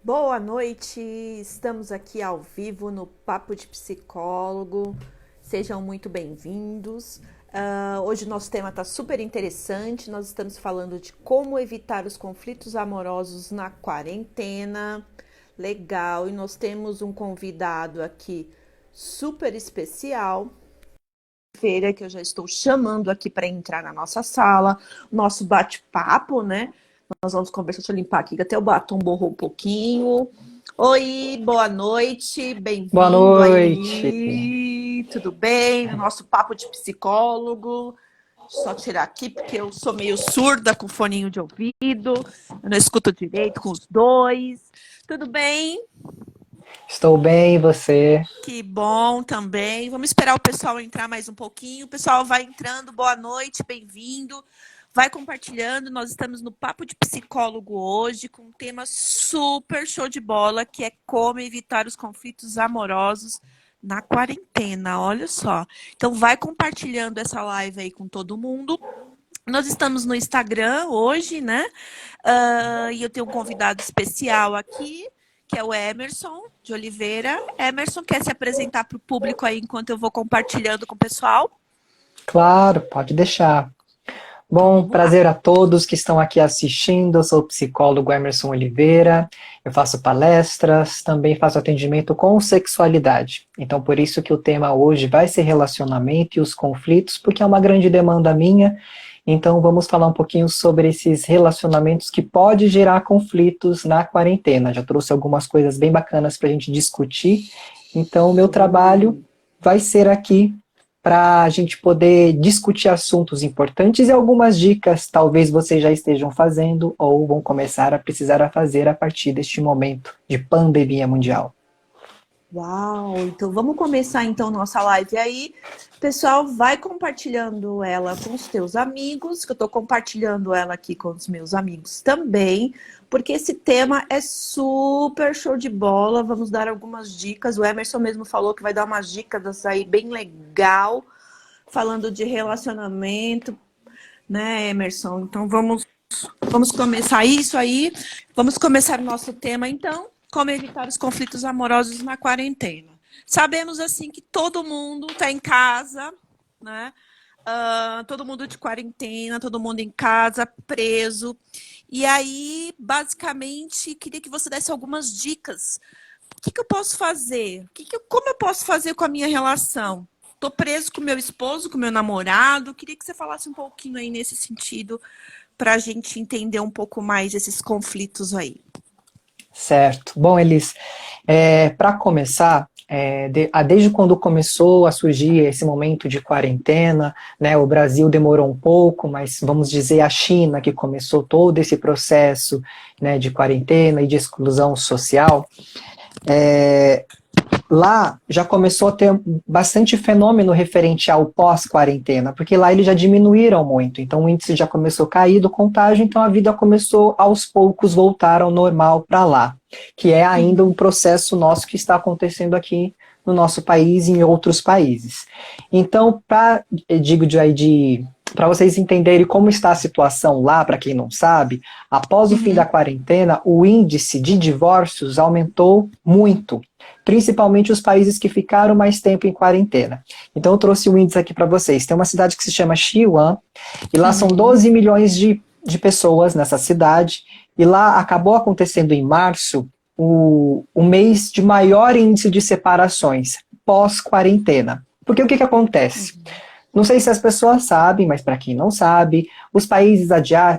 Boa noite, estamos aqui ao vivo no Papo de Psicólogo, sejam muito bem-vindos. Hoje o nosso tema está super interessante, nós estamos falando de como evitar os conflitos amorosos na quarentena, legal, e nós temos um convidado aqui super especial, feira que eu já estou chamando aqui para entrar na nossa sala, nosso bate-papo, né? Nós vamos conversar, deixa eu limpar aqui, que até o batom borrou um pouquinho. Oi, boa noite, Boa bem-vindo noite. aí, tudo bem? No nosso papo de psicólogo. Só tirar aqui, porque eu sou meio surda com foninho de ouvido, eu não escuto direito com os dois. Tudo bem? Estou bem, e você? Que bom também. Vamos esperar o pessoal entrar mais um pouquinho. O pessoal vai entrando, boa noite, bem-vindo. Vai compartilhando, nós estamos no Papo de Psicólogo hoje com um tema super show de bola, que é como evitar os conflitos amorosos na quarentena, olha só. Então vai compartilhando essa live aí com todo mundo. Nós estamos no Instagram hoje, né? E eu tenho um convidado especial aqui, que é o Emerson de Oliveira. Emerson, quer se apresentar para o público aí enquanto eu vou compartilhando com o pessoal? Claro, pode deixar. Então Bom, vamos lá. prazer a todos que estão aqui assistindo. Eu sou o psicólogo Emerson Oliveira. Eu faço palestras, também faço atendimento com sexualidade. Então, por isso que o tema hoje vai ser relacionamento e os conflitos, porque é uma grande demanda minha. Então, vamos falar um pouquinho sobre esses relacionamentos que podem gerar conflitos na quarentena. Já trouxe algumas coisas bem bacanas para a gente discutir. Então, o meu trabalho vai ser aqui para a gente poder discutir assuntos importantes e algumas dicas talvez vocês já estejam fazendo ou vão começar a precisar a fazer a partir deste momento de pandemia mundial. Uau! Então vamos começar então nossa live aí. Pessoal, vai compartilhando ela com os teus amigos, que eu estou compartilhando ela aqui com os meus amigos também, porque esse tema é super show de bola. Vamos dar algumas dicas. O Emerson mesmo falou que vai dar umas dicas aí bem legal, falando de relacionamento, né, Emerson? Então vamos começar isso aí. Vamos começar o nosso tema, então. Como evitar os conflitos amorosos na quarentena. Sabemos, assim, que todo mundo está em casa, né? Todo mundo de quarentena, todo mundo em casa, preso. E aí, basicamente, queria que você desse algumas dicas. O que eu posso fazer? Como eu posso fazer com a minha relação? Estou preso com meu esposo, com meu namorado. Queria que você falasse um pouquinho aí nesse sentido, para a gente entender um pouco mais esses conflitos aí. Certo. Bom, Elis, para começar, desde quando começou a surgir esse momento de quarentena, né, o Brasil demorou um pouco, mas vamos dizer a China que começou todo esse processo, né, de quarentena e de exclusão social, lá já começou a ter bastante fenômeno referente ao pós-quarentena, porque lá eles já diminuíram muito, então o índice já começou a cair do contágio, então a vida começou aos poucos voltar ao normal para lá, que é ainda um processo nosso que está acontecendo aqui no nosso país e em outros países. Então, para vocês entenderem como está a situação lá, para quem não sabe, após o fim da quarentena, o índice de divórcios aumentou muito, principalmente os países que ficaram mais tempo em quarentena. Então eu trouxe um índice aqui para vocês. Tem uma cidade que se chama Xi'an, e lá são 12 milhões de pessoas nessa cidade, e lá acabou acontecendo em março o mês de maior índice de separações pós-quarentena. Porque o que acontece? Não sei se as pessoas sabem, mas para quem não sabe, os países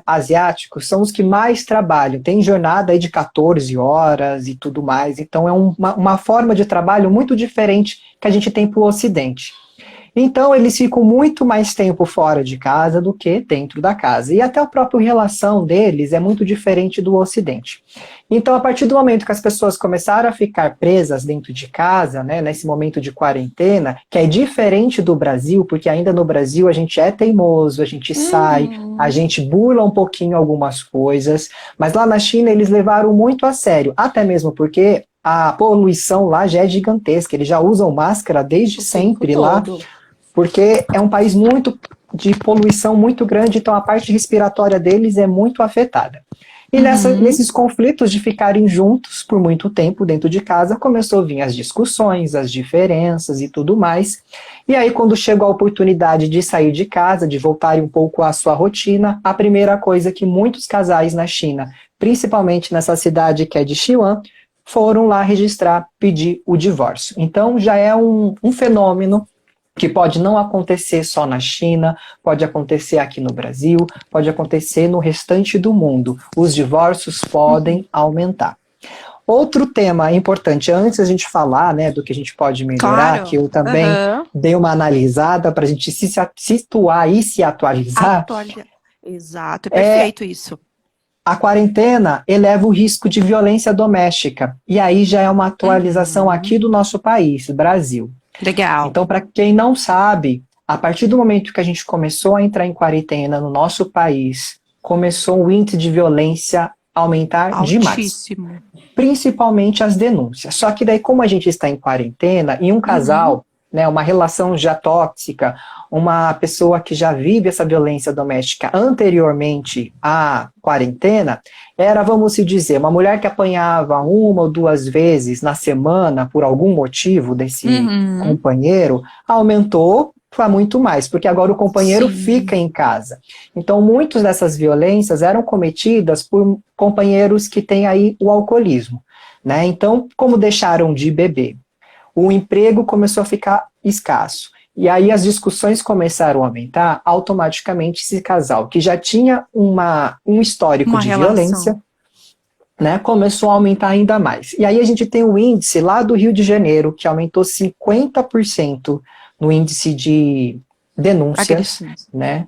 asiáticos são os que mais trabalham. Tem jornada aí de 14 horas e tudo mais. Então é uma forma de trabalho muito diferente que a gente tem para o Ocidente. Então eles ficam muito mais tempo fora de casa do que dentro da casa. E até a própria relação deles é muito diferente do Ocidente. Então, a partir do momento que as pessoas começaram a ficar presas dentro de casa, né, nesse momento de quarentena, que é diferente do Brasil, porque ainda no Brasil a gente é teimoso, a gente sai, a gente burla um pouquinho algumas coisas, mas lá na China eles levaram muito a sério, até mesmo porque a poluição lá já é gigantesca, eles já usam máscara desde sempre lá, porque é um país muito de poluição muito grande, então a parte respiratória deles é muito afetada. E Uhum. nesses conflitos de ficarem juntos por muito tempo dentro de casa, começou a vir as discussões, as diferenças e tudo mais. E aí, quando chegou a oportunidade de sair de casa, de voltarem um pouco à sua rotina, a primeira coisa que muitos casais na China, principalmente nessa cidade que é de Xi'an, foram lá registrar, pedir o divórcio. Então, já é um fenômeno que pode não acontecer só na China, pode acontecer aqui no Brasil, pode acontecer no restante do mundo. Os divórcios podem aumentar. Outro tema importante, antes a gente falar, né, do que a gente pode melhorar, que Claro. eu também Aham. dei uma analisada para a gente se situar e se atualizar, Atualiza. Exato, é é perfeito isso. a quarentena eleva o risco de violência doméstica. E aí já é uma atualização Uhum. aqui do nosso país, Brasil. Legal. Então, para quem não sabe, a partir do momento que a gente começou a entrar em quarentena no nosso país, começou o índice de violência a aumentar demais, Altíssimo. principalmente as denúncias. Só que daí, como a gente está em quarentena e um Uhum. casal, né, uma relação já tóxica, uma pessoa que já vive essa violência doméstica anteriormente à quarentena, era, vamos se dizer, uma mulher que apanhava uma ou duas vezes na semana por algum motivo desse Uhum. companheiro, aumentou para muito mais, porque agora o companheiro fica Sim. em casa. Então, muitas dessas violências eram cometidas por companheiros que têm aí o alcoolismo, né? Então, como deixaram de beber, o emprego começou a ficar escasso. E aí as discussões começaram a aumentar, automaticamente esse casal, que já tinha um histórico Uma de violência, relação. né, começou a aumentar ainda mais. E aí a gente tem o índice lá do Rio de Janeiro, que aumentou 50% no índice de denúncias, Agressões. né,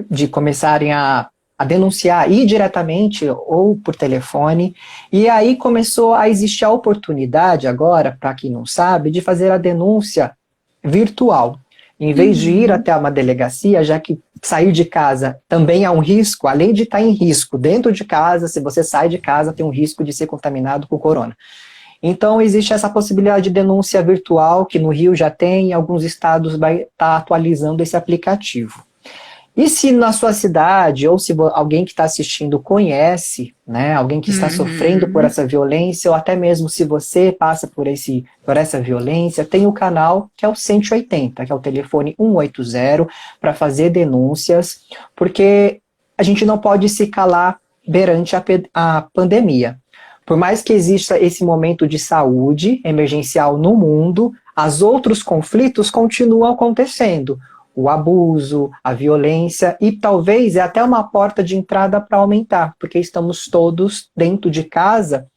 de começarem a denunciar ir diretamente ou por telefone. E aí começou a existir a oportunidade agora, para quem não sabe, de fazer a denúncia virtual. Em vez de ir Uhum. até uma delegacia, já que sair de casa também há um risco, além de estar em risco dentro de casa, se você sai de casa, tem um risco de ser contaminado com corona. Então, existe essa possibilidade de denúncia virtual, que no Rio já tem, e alguns estados vai estar atualizando esse aplicativo. E se na sua cidade, ou se alguém que está assistindo conhece, né, alguém que está sofrendo por Uhum. essa violência, ou até mesmo se você passa por essa violência, tem o canal que é o 180, que é o telefone 180, para fazer denúncias, porque a gente não pode se calar perante a pandemia. Por mais que exista esse momento de saúde emergencial no mundo, os outros conflitos continuam acontecendo, o abuso, a violência, e talvez é até uma porta de entrada para aumentar, porque estamos todos dentro de casa.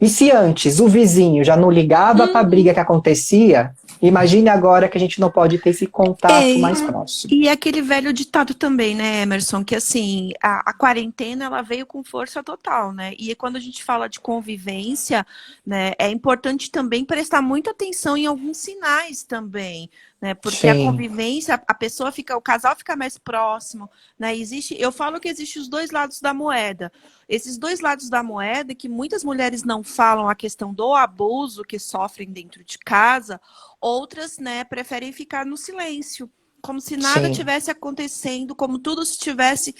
E se antes o vizinho já não ligava para a briga Uhum. que acontecia, imagine agora que a gente não pode ter esse contato É, mais próximo. e aquele velho ditado também, né, Emerson, que assim, a quarentena ela veio com força total, né? E quando a gente fala de convivência, né, é importante também prestar muita atenção em alguns sinais também, né? Porque a Sim, convivência, a pessoa fica, o casal fica mais próximo, né? Existe, eu falo que existe os dois lados da moeda. Esses dois lados da moeda que muitas mulheres não falam a questão do abuso que sofrem dentro de casa, outras, né, preferem ficar no silêncio, como se nada sim, tivesse acontecendo, como tudo estivesse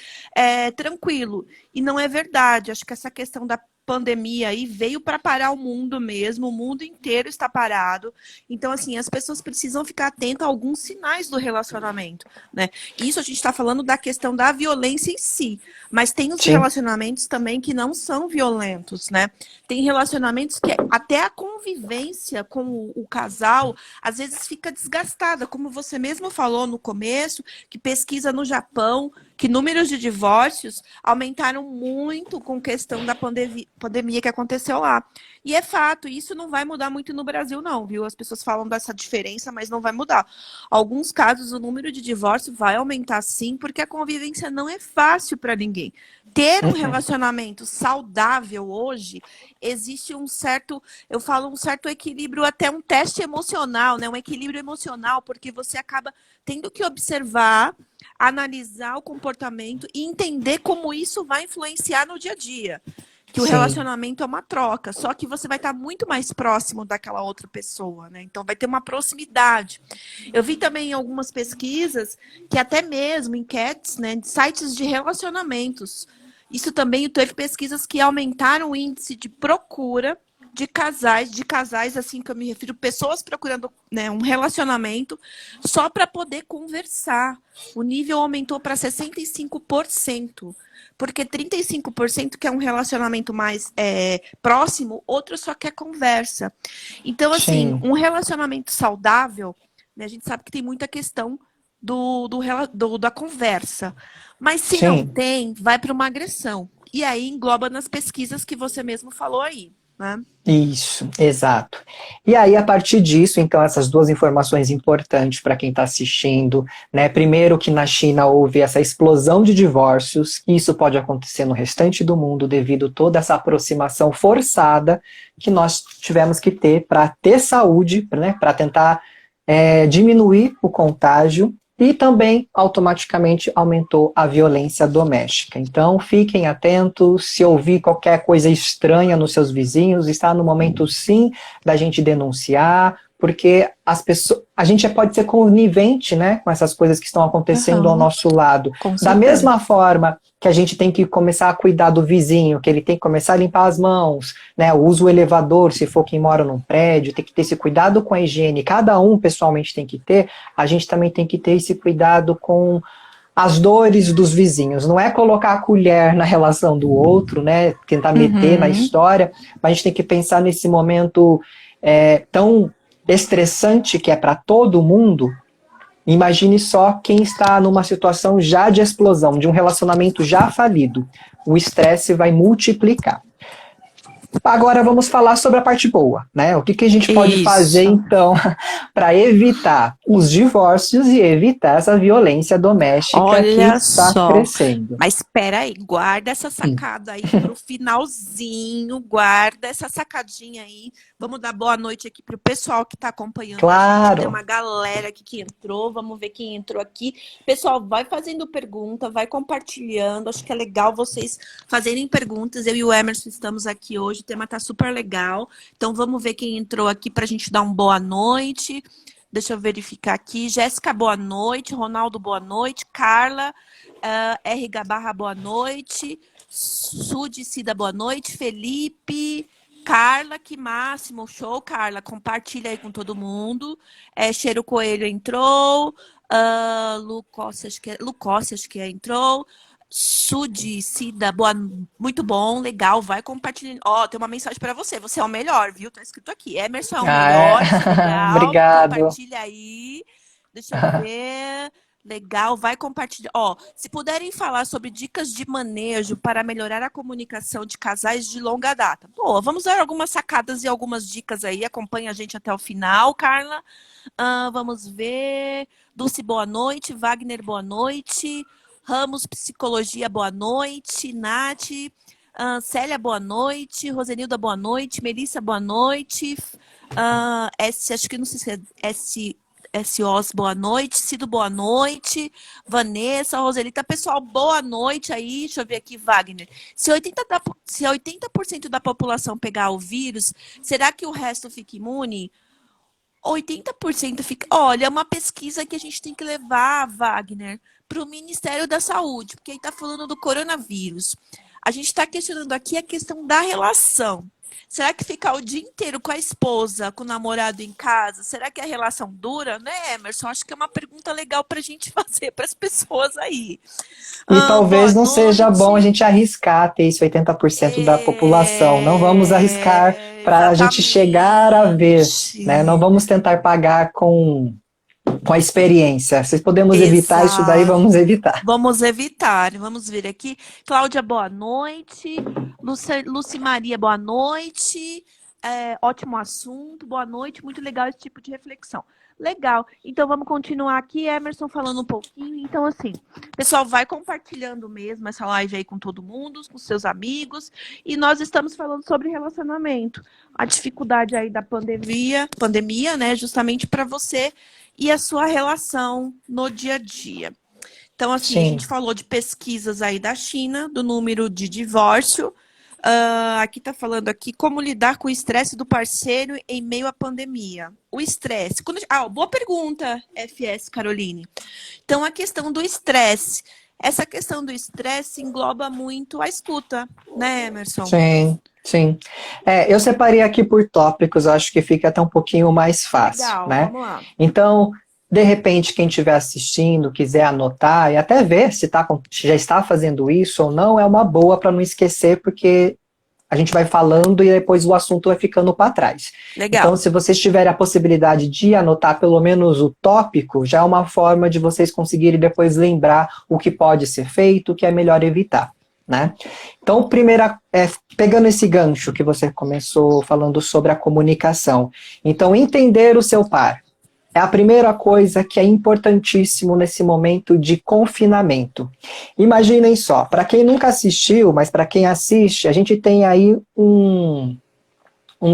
tranquilo. E não é verdade. Acho que essa questão da pandemia aí veio para parar o mundo mesmo, o mundo inteiro está parado. Então, assim, as pessoas precisam ficar atentas a alguns sinais do relacionamento, né? Isso a gente está falando da questão da violência em si, mas tem os sim, relacionamentos também que não são violentos, né? Tem relacionamentos que até a convivência com o casal às vezes fica desgastada, como você mesmo falou no começo, que pesquisa no Japão, que números de divórcios aumentaram muito com questão da pandemia que aconteceu lá. E é fato, isso não vai mudar muito no Brasil, não, viu? As pessoas falam dessa diferença, mas não vai mudar. Alguns casos, o número de divórcio vai aumentar sim, porque a convivência não é fácil para ninguém. Ter um uhum, relacionamento saudável hoje, existe um certo, eu falo um certo equilíbrio, até um teste emocional, né? Um equilíbrio emocional, porque você acaba tendo que observar, analisar o comportamento e entender como isso vai influenciar no dia a dia. Que o sim, relacionamento é uma troca, só que você vai estar muito mais próximo daquela outra pessoa, né? Então vai ter uma proximidade. Eu vi também em algumas pesquisas que até mesmo enquetes, né, de sites de relacionamentos, Isso também teve pesquisas que aumentaram o índice de procura de casais assim que eu me refiro, pessoas procurando, né, um relacionamento só para poder conversar. O nível aumentou para 65%, porque 35% quer um relacionamento mais próximo, outro só quer conversa. Então, assim, Sim, um relacionamento saudável, né, a gente sabe que tem muita questão da conversa. Mas se não sim. tem, vai para uma agressão. E aí engloba nas pesquisas que você mesmo falou aí, né? Isso, exato. E aí, a partir disso, então, essas duas informações importantes para quem está assistindo, né? Primeiro, que na China houve essa explosão de divórcios, e isso pode acontecer no restante do mundo devido a toda essa aproximação forçada que nós tivemos que ter para ter saúde, né? Para tentar diminuir o contágio. E também automaticamente aumentou a violência doméstica. Então, fiquem atentos, se ouvir qualquer coisa estranha nos seus vizinhos, está no momento sim da gente denunciar, porque a gente pode ser conivente, né, com essas coisas que estão acontecendo ao Aham, nosso lado. com Da certeza. mesma forma que a gente tem que começar a cuidar do vizinho, que ele tem que começar a limpar as mãos, né, usa o elevador, se for quem mora num prédio, tem que ter esse cuidado com a higiene, cada um pessoalmente tem que ter, a gente também tem que ter esse cuidado com as dores dos vizinhos. Não é colocar a colher na relação do outro, né? Tentar meter na Uhum. história, mas a gente tem que pensar nesse momento tão estressante que é para todo mundo. Imagine só quem está numa situação já de explosão, de um relacionamento já falido. O estresse vai multiplicar. Agora vamos falar sobre a parte boa, né? O que a gente pode fazer, Isso. então, para evitar os divórcios e evitar essa violência doméstica que Olha está só. crescendo. Mas espera aí, guarda essa sacada aí pro finalzinho, guarda essa sacadinha aí. Vamos dar boa noite aqui pro pessoal que está acompanhando a gente. Tem Claro. uma galera aqui que entrou, vamos ver quem entrou aqui. Pessoal, vai fazendo pergunta, vai compartilhando. Acho que é legal vocês fazerem perguntas. Eu e o Emerson estamos aqui hoje, o tema tá super legal. Então vamos ver quem entrou aqui pra gente dar um boa noite. Deixa eu verificar aqui. Jéssica, boa noite. Ronaldo, boa noite. Carla, R. Gabarra, boa noite. Sudi Cida, boa noite. Felipe, Carla, que máximo. Show, Carla. Compartilha aí com todo mundo. Cheiro Coelho entrou. Lucossi, acho que entrou. Sudi, Cida, boa, muito bom, legal, vai compartilhando. Ó, tem uma mensagem para você. Você é o melhor, viu? Tá escrito aqui. Emerson é o Ah, é. melhor, isso é legal. Obrigado. Compartilha aí. Deixa eu ver. Legal, vai compartilhar. Ó, se puderem falar sobre dicas de manejo para melhorar a comunicação de casais de longa data. Boa, vamos dar algumas sacadas e algumas dicas aí. Acompanha a gente até o final, Carla. Vamos ver. Dulce, boa noite. Wagner, boa noite. Ramos Psicologia, boa noite. Nath. Célia, boa noite. Rosenilda, boa noite. Melissa, boa noite. Acho que não sei se é SOS, boa noite. Cido, boa noite. Vanessa, Roselita, pessoal, boa noite aí. Deixa eu ver aqui, Wagner. Se 80% da população pegar o vírus, será que o resto fica imune? 80% fica. Olha, é uma pesquisa que a gente tem que levar, Wagner, para o Ministério da Saúde, porque aí está falando do coronavírus. A gente está questionando aqui a questão da relação. Será que ficar o dia inteiro com a esposa, com o namorado em casa, será que a relação dura, né, Emerson? Acho que é uma pergunta legal para a gente fazer para as pessoas aí. E talvez Boa não seja bom a noite. gente arriscar ter isso 80% da população. Não vamos arriscar para a gente chegar a ver, né? Não Exatamente. vamos tentar pagar com a experiência. Se podemos evitar isso daí, Exato. vamos evitar. Vamos evitar. Vamos ver aqui. Cláudia, boa noite. Luci Maria, boa noite. Ótimo assunto, boa noite. Muito legal esse tipo de reflexão. Legal. Então vamos continuar aqui, Emerson, falando um pouquinho. Então, assim, pessoal, vai compartilhando mesmo essa live aí com todo mundo, com seus amigos. E nós estamos falando sobre relacionamento. A dificuldade aí da pandemia, né? Justamente para você e a sua relação no dia a dia. Então, assim, a gente Sim, falou de pesquisas aí da China, do número de divórcio. Aqui está falando aqui como lidar com o estresse do parceiro em meio à pandemia. O estresse. Boa pergunta, FS Caroline. Então, a questão do estresse. essa questão do estresse engloba muito a escuta, né, Emerson? Sim, sim. Eu separei aqui por tópicos, acho que fica até um pouquinho mais fácil, Legal, né? vamos lá. Então, de repente, quem estiver assistindo, quiser anotar e até ver se já está fazendo isso ou não, é uma boa para não esquecer, porque a gente vai falando e depois o assunto vai ficando para trás. Legal. Então, se vocês tiverem a possibilidade de anotar pelo menos o tópico, já é uma forma de vocês conseguirem depois lembrar o que pode ser feito, o que é melhor evitar, né? Então, pegando esse gancho que você começou falando sobre a comunicação. Então, entender o seu par. É a primeira coisa que é importantíssimo nesse momento de confinamento. Imaginem só, para quem nunca assistiu, mas para quem assiste, a gente tem aí um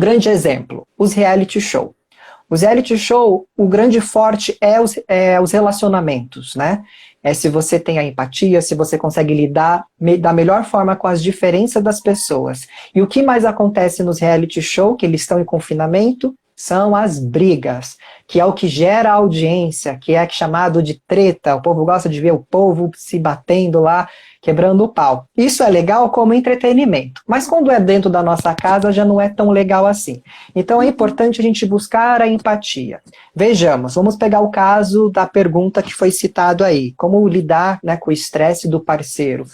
grande exemplo, os reality show. Os reality show, o grande forte é os relacionamentos, né? É se você tem a empatia, se você consegue lidar da melhor forma com as diferenças das pessoas. E o que mais acontece nos reality show, que eles estão em confinamento, são as brigas, que é o que gera audiência, que é chamado de treta. O povo gosta de ver o povo se batendo lá, quebrando o pau. Isso é legal como entretenimento, mas quando é dentro da nossa casa já não é tão legal assim. Então é importante a gente buscar a empatia. Vejamos, vamos pegar o caso da pergunta que foi citado aí, como lidar, né, com o estresse do parceiro.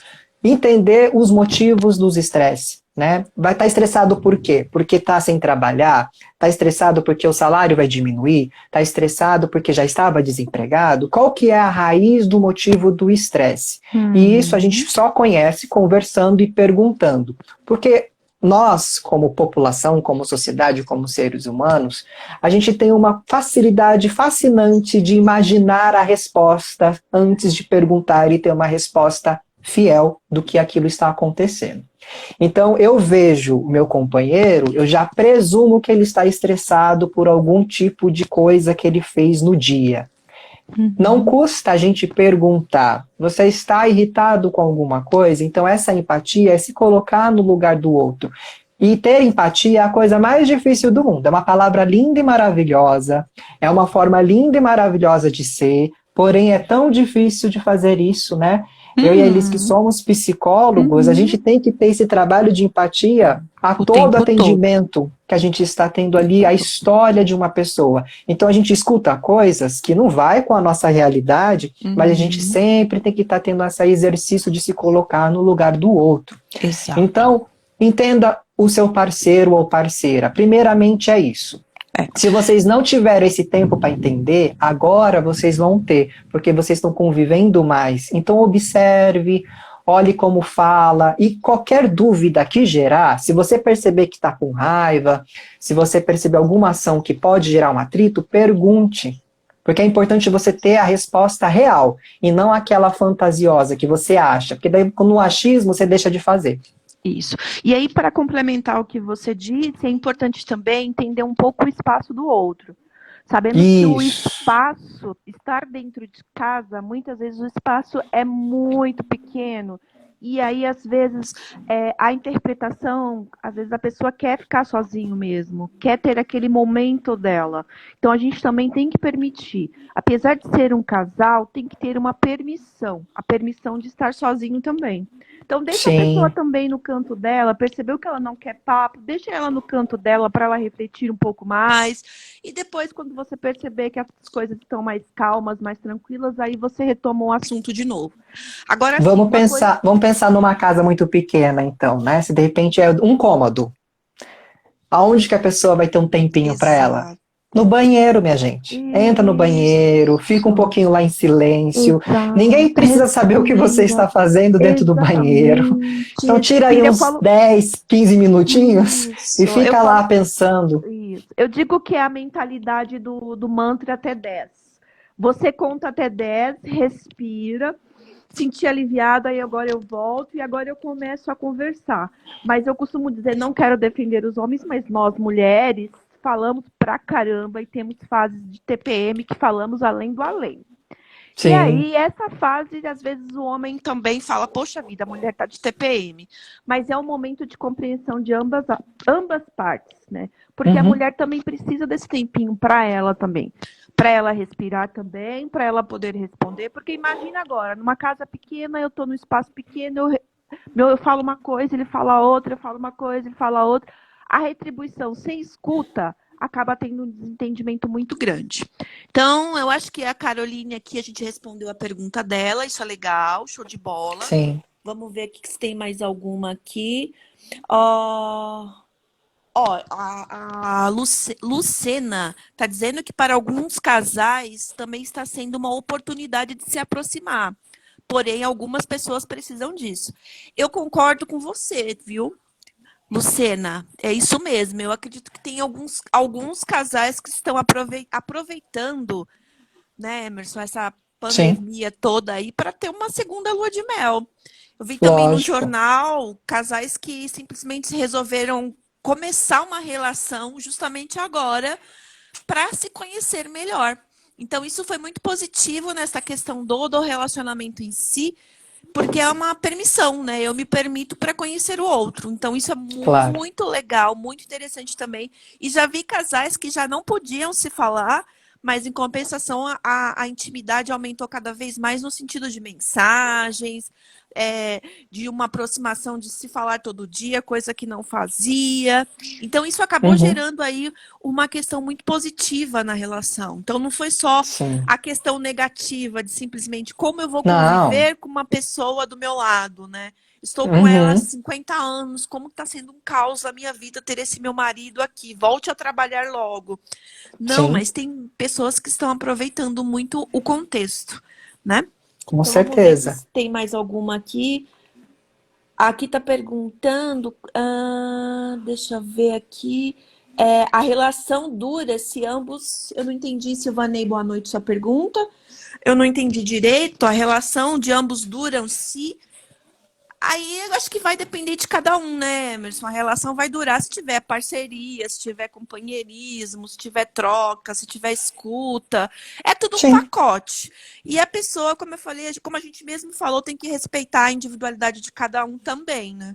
Entender os motivos dos estresses, né? Vai estar estressado por quê? Porque está sem trabalhar? Está estressado porque o salário vai diminuir? Está estressado porque já estava desempregado? Qual que é a raiz do motivo do estresse? E isso a gente só conhece conversando e perguntando. Porque nós, como população, como sociedade, como seres humanos, a gente tem uma facilidade fascinante de imaginar a resposta antes de perguntar e ter uma resposta fiel do que aquilo está acontecendo. Então, eu vejo o meu companheiro, eu já presumo que ele está estressado por algum tipo de coisa que ele fez no dia. Não custa a gente perguntar, você está irritado com alguma coisa? Então, essa empatia é se colocar no lugar do outro. E ter empatia é a coisa mais difícil do mundo. É uma palavra linda e maravilhosa, é uma forma linda e maravilhosa de ser, porém é tão difícil de fazer isso, né? Eu e a Elis, que somos psicólogos, a gente tem que ter esse trabalho de empatia a todo atendimento que a gente está tendo ali, a história de uma pessoa. Então a gente escuta coisas que não vai com a nossa realidade, mas a gente sempre tem que estar tendo esse exercício de se colocar no lugar do outro. Exato. Então, entenda o seu parceiro ou parceira. Primeiramente é isso. Se vocês não tiverem esse tempo para entender, agora vocês vão ter, porque vocês estão convivendo mais. Então observe, olhe como fala, e qualquer dúvida que gerar, se você perceber que está com raiva, se você perceber alguma ação que pode gerar um atrito, pergunte. Porque é importante você ter a resposta real, e não aquela fantasiosa que você acha, porque daí no achismo você deixa de fazer. Isso. E aí, para complementar o que você disse, é importante também entender um pouco o espaço do outro. Sabendo que o espaço, estar dentro de casa, muitas vezes o espaço é muito pequeno. E aí, às vezes, a interpretação, às vezes a pessoa quer ficar sozinho mesmo, quer ter aquele momento dela. Então, a gente também tem que permitir. Apesar de ser um casal, tem que ter uma permissão. A permissão de estar sozinho também. Então, deixa a pessoa também no canto dela, percebeu que ela não quer papo, deixa ela no canto dela para ela refletir um pouco mais. E depois, quando você perceber que as coisas estão mais calmas, mais tranquilas, aí você retoma o assunto de novo. Agora, vamos pensar numa casa muito pequena, então, né? Se de repente é um cômodo, aonde que a pessoa vai ter um tempinho para ela? No banheiro, minha gente. Entra no banheiro, fica um pouquinho lá em silêncio. Ninguém precisa saber o que você está fazendo dentro do banheiro. Então tira aí uns 10, 15 minutinhos e fica lá pensando. Isso. Eu digo que é a mentalidade do mantra até 10. Você conta até 10, respira, senti aliviado, aí agora eu volto e agora eu começo a conversar. Mas eu costumo dizer, não quero defender os homens, mas nós mulheres falamos pra caramba e temos fases de TPM que falamos além do além. Sim. E aí, essa fase, às vezes o homem também fala, poxa vida, a mulher tá de TPM. Mas é um momento de compreensão de ambas partes, né? Porque a mulher também precisa desse tempinho para ela também. para ela respirar também, para ela poder responder, porque imagina agora, numa casa pequena, eu estou num espaço pequeno, eu falo uma coisa, ele fala outra, eu falo uma coisa, ele fala outra. A retribuição sem escuta acaba tendo um desentendimento muito grande. Então, eu acho que a Caroline aqui, a gente respondeu a pergunta dela, isso é legal, show de bola. Sim. Vamos ver aqui se tem mais alguma aqui. Ó, a Lucena está dizendo que para alguns casais também está sendo uma oportunidade de se aproximar. Porém, algumas pessoas precisam disso. Eu concordo com você, viu, Lucena? É isso mesmo. Eu acredito que tem alguns casais que estão aproveitando, né, Emerson, essa Sim. pandemia toda aí para ter uma segunda lua de mel. Eu vi também no Lógico. jornal casais que simplesmente resolveram começar uma relação justamente agora para se conhecer melhor. Então, isso foi muito positivo nessa questão do relacionamento em si, porque é uma permissão, né? Eu me permito para conhecer o outro. Então, isso é Claro. muito legal, muito interessante também. E já vi casais que já não podiam se falar, mas em compensação a intimidade aumentou cada vez mais no sentido de mensagens, de uma aproximação de se falar todo dia, coisa que não fazia. Então, isso acabou gerando aí uma questão muito positiva na relação. Então, não foi só Sim. a questão negativa de simplesmente como eu vou Não. conviver com uma pessoa do meu lado, né? Estou com ela há 50 anos, como está sendo um caos a minha vida ter esse meu marido aqui? Volte a trabalhar logo. Não, Sim. mas tem pessoas que estão aproveitando muito o contexto, né? Com Então, certeza. Vamos ver se tem mais alguma aqui. Aqui está perguntando, deixa eu ver aqui. A relação dura se ambos... Eu não entendi, Silvanei, boa noite, sua pergunta. Eu não entendi direito. A relação de ambos duram se... Aí eu acho que vai depender de cada um, né, Emerson? A relação vai durar se tiver parceria, se tiver companheirismo, se tiver troca, se tiver escuta. É tudo um Sim. pacote. E a pessoa, como eu falei, como a gente mesmo falou, tem que respeitar a individualidade de cada um também, né?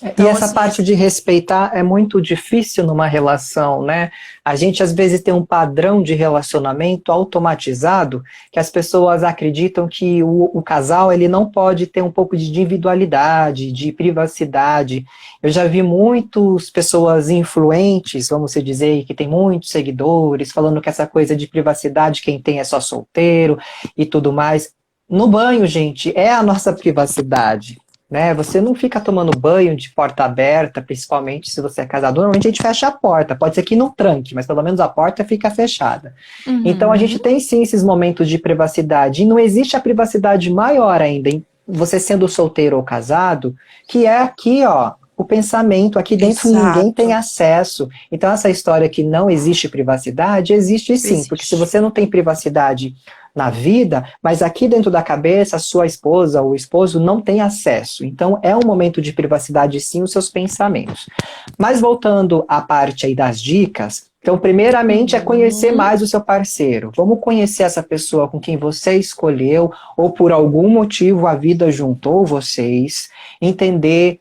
Então, E essa assim, parte de respeitar é muito difícil numa relação, né? A gente às vezes tem um padrão de relacionamento automatizado que as pessoas acreditam que o casal ele não pode ter um pouco de individualidade, de privacidade. Eu já vi muitas pessoas influentes, vamos dizer, que tem muitos seguidores, falando que essa coisa de privacidade quem tem é só solteiro e tudo mais. No banho, gente, é a nossa privacidade. Né? Você não fica tomando banho de porta aberta, principalmente se você é casado. Normalmente a gente fecha a porta. Pode ser que não tranque, mas pelo menos a porta fica fechada. Então a gente tem sim esses momentos de privacidade. E não existe a privacidade maior ainda, em você sendo solteiro ou casado, que é aqui, ó, o pensamento. Aqui dentro ninguém tem acesso. Então essa história que não existe privacidade, existe sim. Porque se você não tem privacidade na vida, mas aqui dentro da cabeça, a sua esposa ou esposo não tem acesso. Então, é um momento de privacidade, sim, os seus pensamentos. Mas voltando à parte aí das dicas, então, primeiramente, é conhecer mais o seu parceiro. Vamos conhecer essa pessoa com quem você escolheu, ou por algum motivo a vida juntou vocês, entender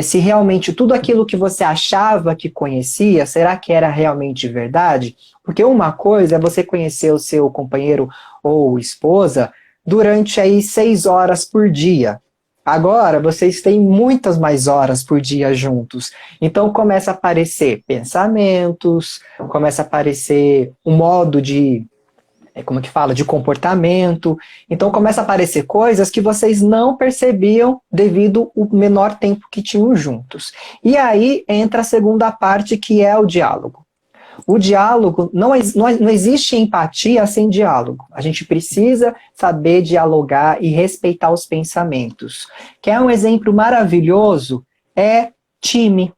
se realmente tudo aquilo que você achava que conhecia, será que era realmente verdade? Porque uma coisa é você conhecer o seu companheiro ou esposa durante aí 6 horas por dia. Agora, vocês têm muitas mais horas por dia juntos. Então, começa a aparecer pensamentos, começa a aparecer um modo de, de comportamento. Então, começa a aparecer coisas que vocês não percebiam devido ao menor tempo que tinham juntos. E aí entra a segunda parte, que é o diálogo. O diálogo, não existe empatia sem diálogo. A gente precisa saber dialogar e respeitar os pensamentos. Quer um exemplo maravilhoso? É time.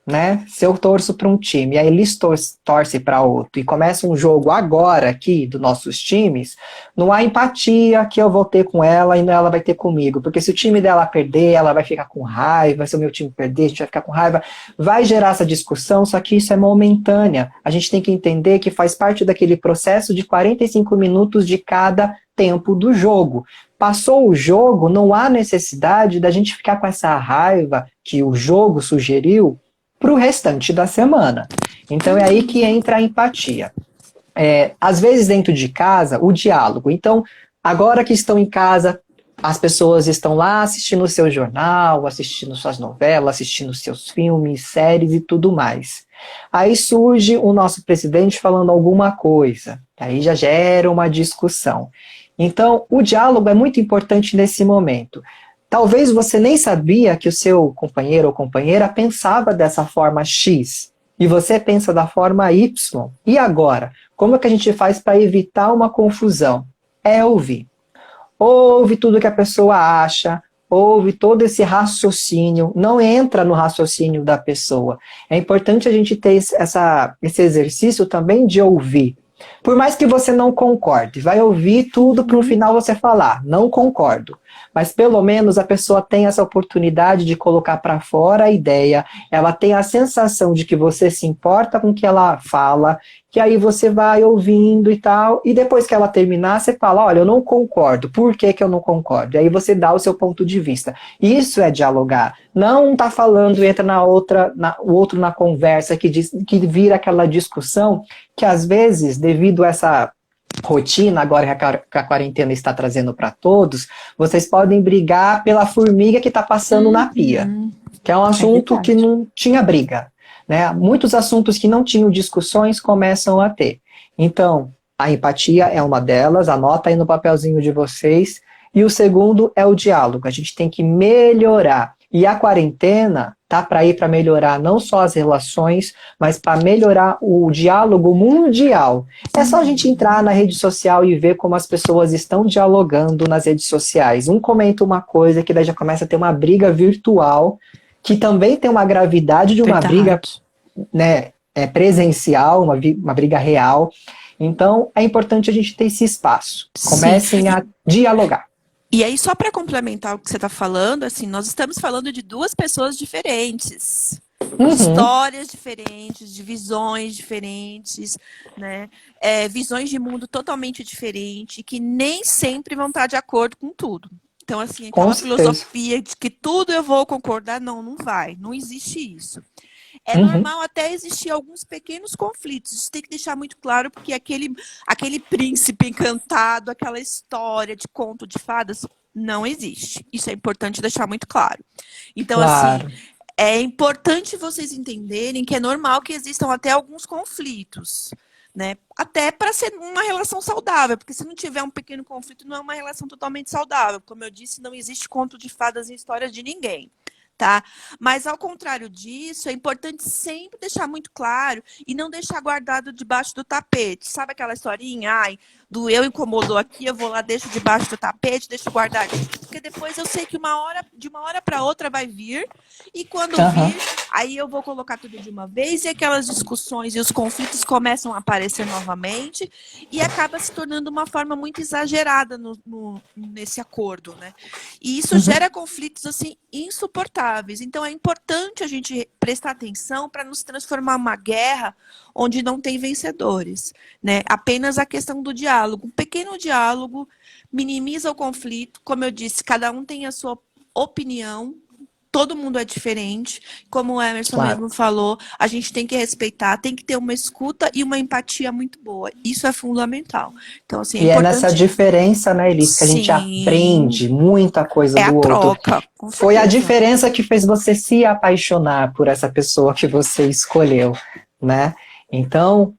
Né? Se eu torço para um time, e aí eles torcem para outro, e começa um jogo agora aqui dos nossos times, não há empatia que eu vou ter com ela e ela vai ter comigo, porque se o time dela perder, ela vai ficar com raiva, se o meu time perder, a gente vai ficar com raiva, vai gerar essa discussão, só que isso é momentânea. A gente tem que entender que faz parte daquele processo de 45 minutos de cada tempo do jogo. Passou o jogo, não há necessidade da gente ficar com essa raiva que o jogo sugeriu para o restante da semana. Então é aí que entra a empatia. às vezes dentro de casa, o diálogo. Então, agora que estão em casa, as pessoas estão lá assistindo o seu jornal, assistindo suas novelas, assistindo seus filmes, séries e tudo mais. Aí surge o nosso presidente falando alguma coisa. Aí já gera uma discussão. Então, o diálogo é muito importante nesse momento. Talvez você nem sabia que o seu companheiro ou companheira pensava dessa forma X. E você pensa da forma Y. E agora? Como é que a gente faz para evitar uma confusão? É ouvir. Ouve tudo que a pessoa acha, ouve todo esse raciocínio, não entra no raciocínio da pessoa. É importante a gente ter esse exercício também de ouvir. Por mais que você não concorde, vai ouvir tudo para no final você falar, não concordo. Mas pelo menos a pessoa tem essa oportunidade de colocar para fora a ideia, ela tem a sensação de que você se importa com o que ela fala, que aí você vai ouvindo e tal, e depois que ela terminar, você fala, olha, eu não concordo, por que que eu não concordo? E aí você dá o seu ponto de vista. Isso é dialogar. Não tá falando, entra o outro na conversa, que vira aquela discussão, que às vezes, devido a essa rotina agora que a quarentena está trazendo para todos, vocês podem brigar pela formiga que está passando na pia, que é um assunto que não tinha briga, né? Muitos assuntos que não tinham discussões começam a ter. Então, a empatia é uma delas, anota aí no papelzinho de vocês. E o segundo é o diálogo, a gente tem que melhorar. E a quarentena tá para ir para melhorar não só as relações, mas para melhorar o diálogo mundial. É só a gente entrar na rede social e ver como as pessoas estão dialogando nas redes sociais. Um comenta uma coisa que daí já começa a ter uma briga virtual, que também tem uma gravidade de uma briga, né, presencial, uma briga real. Então, é importante a gente ter esse espaço. Comecem a dialogar. E aí, só para complementar o que você está falando, assim, nós estamos falando de duas pessoas diferentes. Histórias diferentes, de visões diferentes, né? Visões de mundo totalmente diferentes, que nem sempre vão estar de acordo com tudo. Então, assim, aquela filosofia de que tudo eu vou concordar, não vai. Não existe isso. É normal até existir alguns pequenos conflitos. Isso tem que deixar muito claro, porque aquele príncipe encantado, aquela história de conto de fadas, não existe. Isso é importante deixar muito claro. Então, assim, é importante vocês entenderem que é normal que existam até alguns conflitos, né? Até para ser uma relação saudável, porque se não tiver um pequeno conflito, não é uma relação totalmente saudável. Como eu disse, não existe conto de fadas em história de ninguém. Tá? Mas ao contrário disso, é importante sempre deixar muito claro e não deixar guardado debaixo do tapete. Sabe aquela historinha? Ai, doeu, incomodou aqui, eu vou lá, deixo debaixo do tapete, deixo guardado. Porque depois eu sei que de uma hora para outra vai vir, e quando vir, aí eu vou colocar tudo de uma vez, e aquelas discussões e os conflitos começam a aparecer novamente, e acaba se tornando uma forma muito exagerada nesse acordo, né? E isso gera conflitos, assim, insuportáveis. Então, é importante a gente prestar atenção para não se transformar uma guerra onde não tem vencedores, né? Apenas a questão do diálogo. Um pequeno diálogo minimiza o conflito. Como eu disse, cada um tem a sua opinião, todo mundo é diferente. Como o Emerson mesmo falou, a gente tem que respeitar, tem que ter uma escuta e uma empatia muito boa. Isso é fundamental. Então, assim, é nessa diferença, né, Elis, que a gente aprende muita coisa do outro. Troca. Foi a diferença que fez você se apaixonar por essa pessoa que você escolheu, né? Então,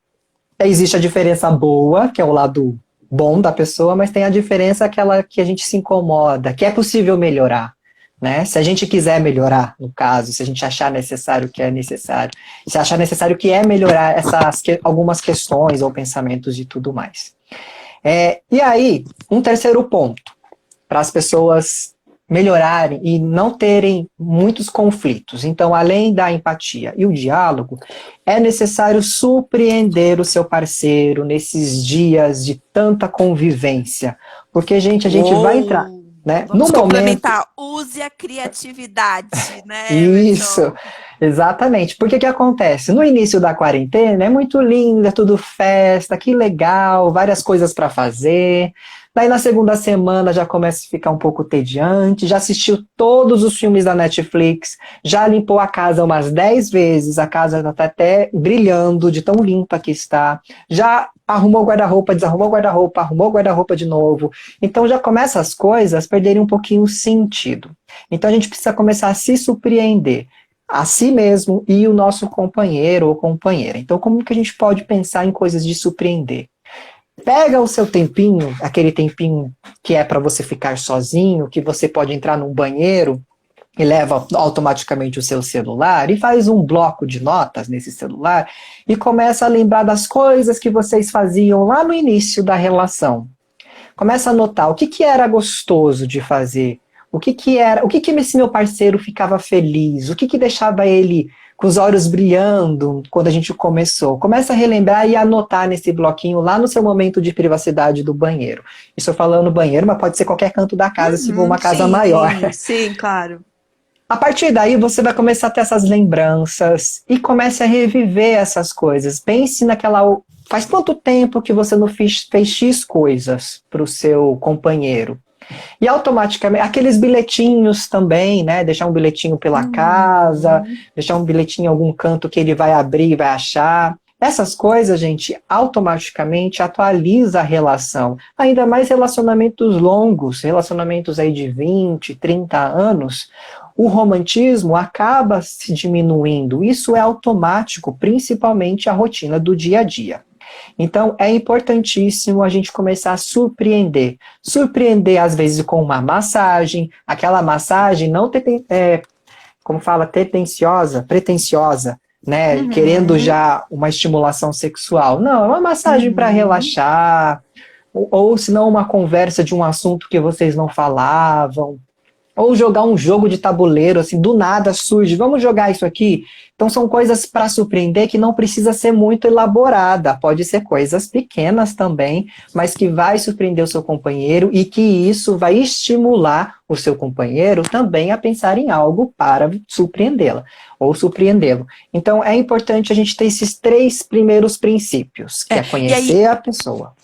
existe a diferença boa, que é o lado bom da pessoa, mas tem a diferença aquela que a gente se incomoda, que é possível melhorar, né? Se a gente quiser melhorar, no caso, se a gente achar necessário que é necessário, se achar necessário que é melhorar algumas questões ou pensamentos e tudo mais. E aí, um terceiro ponto, para as pessoas melhorarem e não terem muitos conflitos. Então, além da empatia e o diálogo, é necessário surpreender o seu parceiro nesses dias de tanta convivência. Porque, gente, a gente vai entrar, né? Vamos complementar, use a criatividade, né? Isso, exatamente. Porque que acontece? No início da quarentena é muito lindo, é tudo festa, que legal, várias coisas para fazer. Daí na segunda semana já começa a ficar um pouco tediante, já assistiu todos os filmes da Netflix, já limpou a casa umas 10 vezes, a casa está até brilhando de tão limpa que está, já arrumou o guarda-roupa, desarrumou o guarda-roupa, arrumou o guarda-roupa de novo. Então já começa as coisas a perderem um pouquinho o sentido. Então a gente precisa começar a se surpreender a si mesmo e o nosso companheiro ou companheira. Então como que a gente pode pensar em coisas de surpreender? Pega o seu tempinho, aquele tempinho que é para você ficar sozinho, que você pode entrar num banheiro e leva automaticamente o seu celular e faz um bloco de notas nesse celular e começa a lembrar das coisas que vocês faziam lá no início da relação. Começa a notar o que era gostoso de fazer, o que esse meu parceiro ficava feliz, o que deixava ele com os olhos brilhando quando a gente começou. Começa a relembrar e anotar nesse bloquinho lá no seu momento de privacidade do banheiro. Estou falando banheiro, mas pode ser qualquer canto da casa, se for uma casa maior. Sim, claro. A partir daí, você vai começar a ter essas lembranças e comece a reviver essas coisas. Pense naquela... Faz quanto tempo que você não fez X coisas para o seu companheiro? E automaticamente, aqueles bilhetinhos também, né? Deixar um bilhetinho pela casa, deixar um bilhetinho em algum canto que ele vai abrir e vai achar. Essas coisas, gente, automaticamente atualiza a relação. Ainda mais relacionamentos longos, relacionamentos aí de 20, 30 anos. O romantismo acaba se diminuindo. Isso é automático, principalmente a rotina do dia a dia. Então, é importantíssimo a gente começar a surpreender. Surpreender, às vezes, com uma massagem. Aquela massagem não pretensiosa, né? Querendo já uma estimulação sexual. Não, é uma massagem para relaxar. Ou se não, uma conversa de um assunto que vocês não falavam. Ou jogar um jogo de tabuleiro, assim, do nada surge, vamos jogar isso aqui? Então são coisas para surpreender que não precisa ser muito elaborada, pode ser coisas pequenas também, mas que vai surpreender o seu companheiro e que isso vai estimular o seu companheiro também a pensar em algo para surpreendê-la ou surpreendê-lo. Então é importante a gente ter esses 3 primeiros princípios, que é conhecer a pessoa.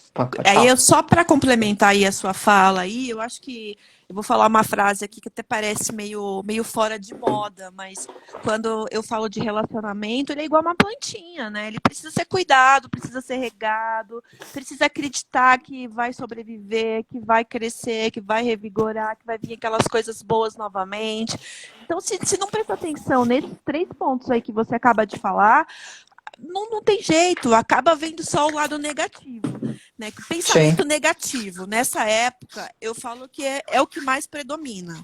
Aí, só para complementar aí a sua fala aí, eu acho que eu vou falar uma frase aqui que até parece meio fora de moda, mas quando eu falo de relacionamento, ele é igual uma plantinha, né? Ele precisa ser cuidado, precisa ser regado, precisa acreditar que vai sobreviver, que vai crescer, que vai revigorar, que vai vir aquelas coisas boas novamente. Então, se não prestar atenção nesses 3 pontos aí que você acaba de falar, não tem jeito, acaba vendo só o lado negativo, né? Pensamento negativo, nessa época, eu falo que é o que mais predomina,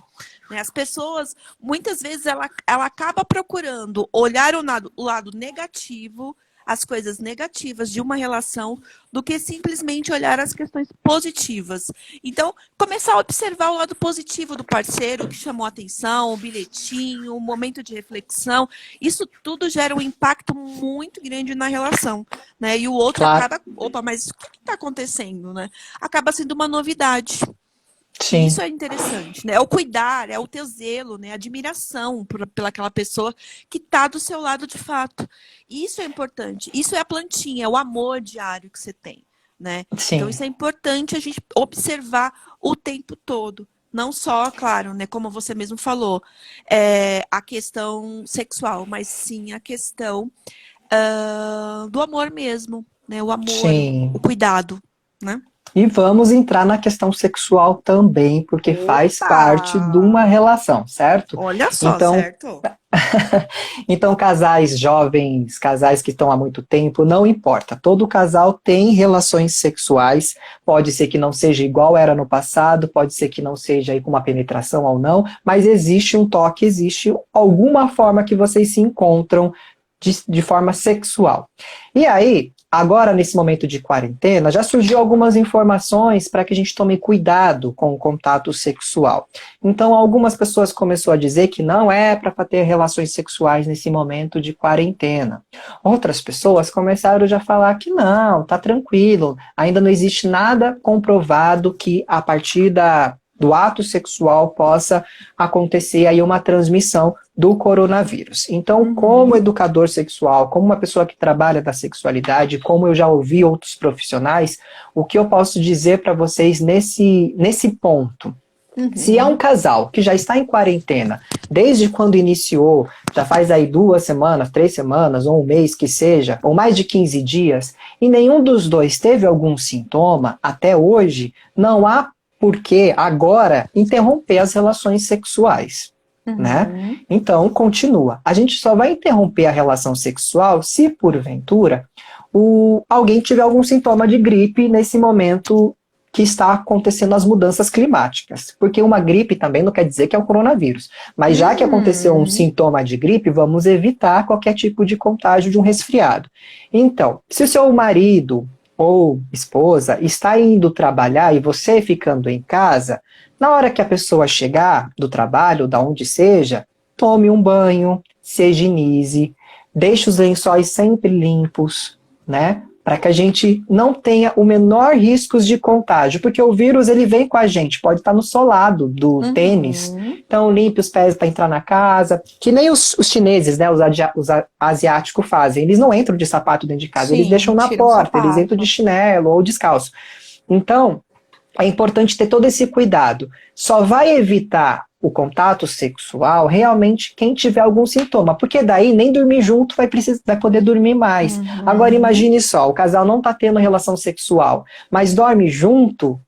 né? As pessoas, muitas vezes, ela acaba procurando olhar o lado negativo, as coisas negativas de uma relação, do que simplesmente olhar as questões positivas. Então, começar a observar o lado positivo do parceiro, que chamou a atenção, o bilhetinho, o momento de reflexão. Isso tudo gera um impacto muito grande na relação, né? E o outro acaba... Opa, mas o que está acontecendo, né? Acaba sendo uma novidade. Sim. Isso é interessante, né? É o cuidar, é o teu zelo, né? A admiração pelaquela pessoa que está do seu lado de fato. Isso é importante. Isso é a plantinha, é o amor diário que você tem, né? Sim. Então isso é importante a gente observar o tempo todo. Não só, claro, né? Como você mesmo falou, a questão sexual, mas sim a questão do amor mesmo, né? O amor, Sim. o cuidado, né? E vamos entrar na questão sexual também, porque faz parte de uma relação, certo? Olha só, então, certo? Então, casais jovens, casais que estão há muito tempo, não importa. Todo casal tem relações sexuais. Pode ser que não seja igual era no passado, pode ser que não seja aí com uma penetração ou não, mas existe um toque, existe alguma forma que vocês se encontram de forma sexual. E aí, agora nesse momento de quarentena, já surgiu algumas informações para que a gente tome cuidado com o contato sexual. Então, algumas pessoas começaram a dizer que não é para ter relações sexuais nesse momento de quarentena. Outras pessoas começaram já a falar que não, tá tranquilo, ainda não existe nada comprovado que a partir do ato sexual possa acontecer aí uma transmissão do coronavírus. Então, como educador sexual, como uma pessoa que trabalha da sexualidade, como eu já ouvi outros profissionais, o que eu posso dizer para vocês nesse ponto? Se é um casal que já está em quarentena, desde quando iniciou, já faz aí 2 semanas, 3 semanas, ou um mês que seja, ou mais de 15 dias, e nenhum dos dois teve algum sintoma até hoje, não há por que agora interromper as relações sexuais, né? Então, continua. A gente só vai interromper a relação sexual se, porventura, alguém tiver algum sintoma de gripe nesse momento que está acontecendo as mudanças climáticas. Porque uma gripe também não quer dizer que é o coronavírus. Mas já que aconteceu um sintoma de gripe, vamos evitar qualquer tipo de contágio de um resfriado. Então, se o seu marido ou esposa está indo trabalhar e você ficando em casa, na hora que a pessoa chegar do trabalho, da onde seja, tome um banho, se higienize, deixe os lençóis sempre limpos, né? Para que a gente não tenha o menor risco de contágio, porque o vírus ele vem com a gente, pode estar no solado do tênis, então limpe os pés para entrar na casa, que nem os chineses, né, os asiáticos fazem, eles não entram de sapato dentro de casa, Sim, eles deixam na porta, eles entram de chinelo ou descalço. Então, é importante ter todo esse cuidado. Só vai evitar o contato sexual realmente quem tiver algum sintoma, porque daí nem dormir junto vai poder dormir mais. Agora imagine só, o casal não está tendo relação sexual, mas dorme junto,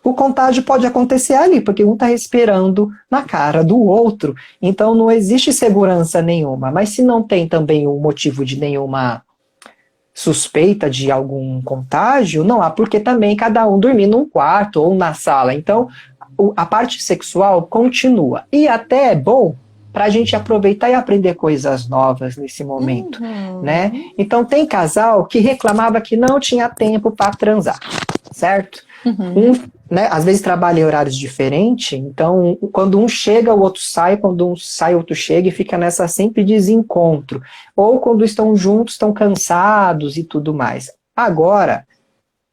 o contágio pode acontecer ali, porque um está respirando na cara do outro, então não existe segurança nenhuma. Mas se não tem também o motivo de nenhuma suspeita de algum contágio, não há porque também cada um dormir num quarto ou na sala. Então, a parte sexual continua. E até é bom para a gente aproveitar e aprender coisas novas nesse momento, né? Então, tem casal que reclamava que não tinha tempo para transar, certo? Né, às vezes trabalha em horários diferentes, então quando um chega, o outro sai, quando um sai, o outro chega e fica nessa sempre desencontro. Ou quando estão juntos, estão cansados e tudo mais. Agora,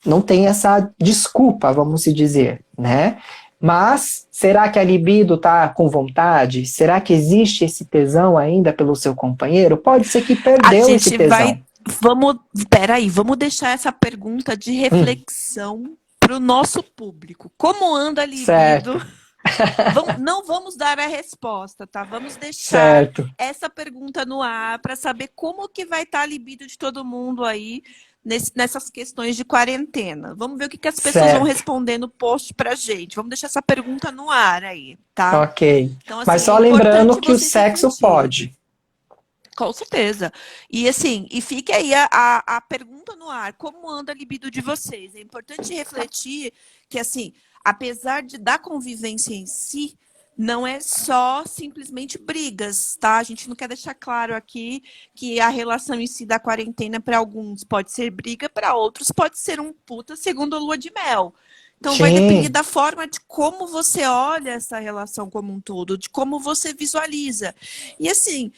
não tem essa desculpa, vamos se dizer, né? Mas, será que a libido está com vontade? Será que existe esse tesão ainda pelo seu companheiro? Pode ser que perdeu esse tesão. Vamos deixar essa pergunta de reflexão para o nosso público. Como anda a libido? Certo. Não vamos dar a resposta, tá? Vamos deixar essa pergunta no ar para saber como que vai estar a libido de todo mundo aí nessas questões de quarentena. Vamos ver o que as pessoas vão responder no post pra gente. Vamos deixar essa pergunta no ar aí, tá? Ok. Então, assim, mas só lembrando que o sexo pode. Com certeza. E assim, fique aí a pergunta no ar. Como anda a libido de vocês? É importante refletir que, assim, apesar da convivência em si, não é só simplesmente brigas, tá? A gente não quer deixar claro aqui que a relação em si da quarentena para alguns pode ser briga, para outros pode ser um puta segunda lua de mel. Então vai depender da forma de como você olha essa relação como um todo, de como você visualiza. E assim,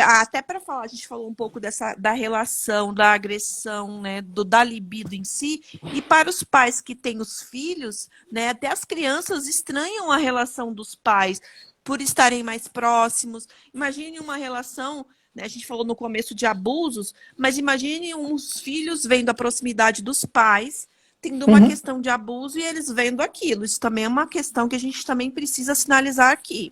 até para falar, a gente falou um pouco da relação, da agressão, né, da libido em si, e para os pais que têm os filhos, né, até as crianças estranham a relação dos pais por estarem mais próximos. Imagine uma relação, né, a gente falou no começo de abusos, mas imagine uns filhos vendo a proximidade dos pais, tendo uma questão de abuso e eles vendo aquilo. Isso também é uma questão que a gente também precisa sinalizar aqui.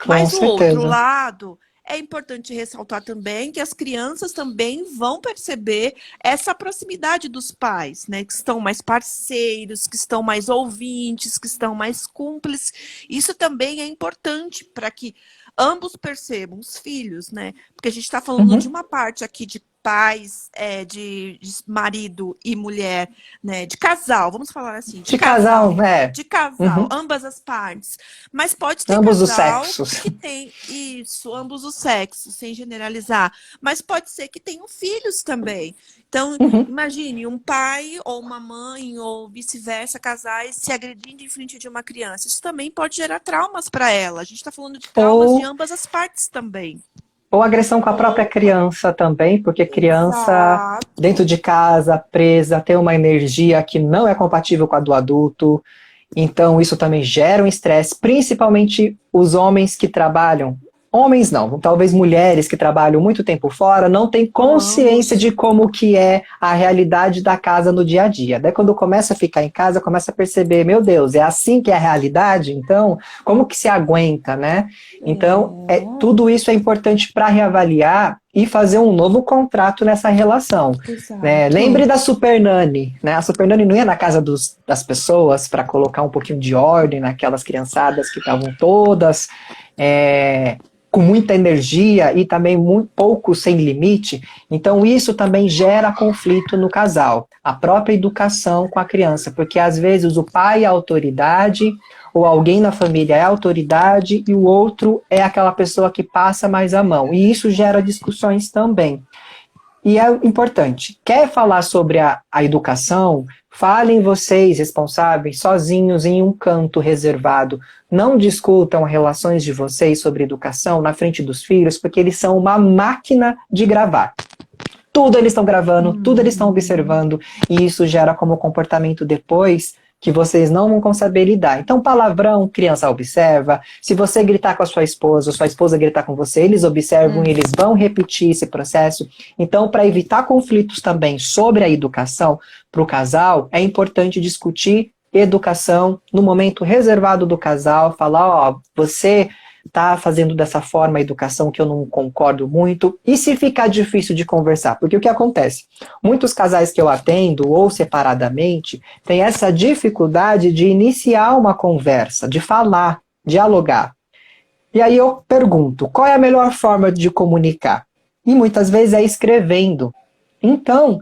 Mas o outro lado, é importante ressaltar também que as crianças também vão perceber essa proximidade dos pais, né? Que estão mais parceiros, que estão mais ouvintes, que estão mais cúmplices. Isso também é importante para que ambos percebam, os filhos, né? Porque a gente está falando de uma parte aqui de pais, de marido e mulher, né, de casal, vamos falar assim. De casal, De casal, ambas as partes. Mas pode ter ambos casal os sexos. que tem isso, ambos os sexos, sem generalizar. Mas pode ser que tenham filhos também. Então, imagine um pai ou uma mãe ou vice-versa, casais se agredindo em frente de uma criança. Isso também pode gerar traumas para ela. A gente está falando de traumas de ambas as partes também. Ou agressão com a própria criança também, porque criança dentro de casa, presa, tem uma energia que não é compatível com a do adulto. Então, isso também gera um estresse, principalmente os homens que trabalham. Homens não, talvez mulheres que trabalham muito tempo fora não têm consciência de como que é a realidade da casa no dia a dia. Daí quando começa a ficar em casa, começa a perceber, meu Deus, é assim que é a realidade? Então, como que se aguenta, né? Então, tudo isso é importante para reavaliar e fazer um novo contrato nessa relação. Né? Lembre da Super Nanny, né? A Super Nanny não ia na casa das pessoas para colocar um pouquinho de ordem naquelas criançadas que estavam todas com muita energia e também muito pouco sem limite. Então isso também gera conflito no casal. A própria educação com a criança, porque às vezes o pai é a autoridade, ou alguém na família é a autoridade e o outro é aquela pessoa que passa mais a mão. E isso gera discussões também. E é importante, quer falar sobre a educação, falem vocês, responsáveis, sozinhos em um canto reservado. Não discutam relações de vocês sobre educação na frente dos filhos, porque eles são uma máquina de gravar. Tudo eles estão gravando, tudo eles estão observando, e isso gera como comportamento depois que vocês não vão saber lidar. Então, palavrão, criança observa. Se você gritar com a sua esposa, ou sua esposa gritar com você, eles observam e eles vão repetir esse processo. Então, para evitar conflitos também sobre a educação para o casal, é importante discutir educação no momento reservado do casal, falar, ó, você tá fazendo dessa forma a educação que eu não concordo muito, e se ficar difícil de conversar, porque o que acontece? Muitos casais que eu atendo, ou separadamente, têm essa dificuldade de iniciar uma conversa, de falar, dialogar. E aí eu pergunto, qual é a melhor forma de comunicar? E muitas vezes é escrevendo. Então,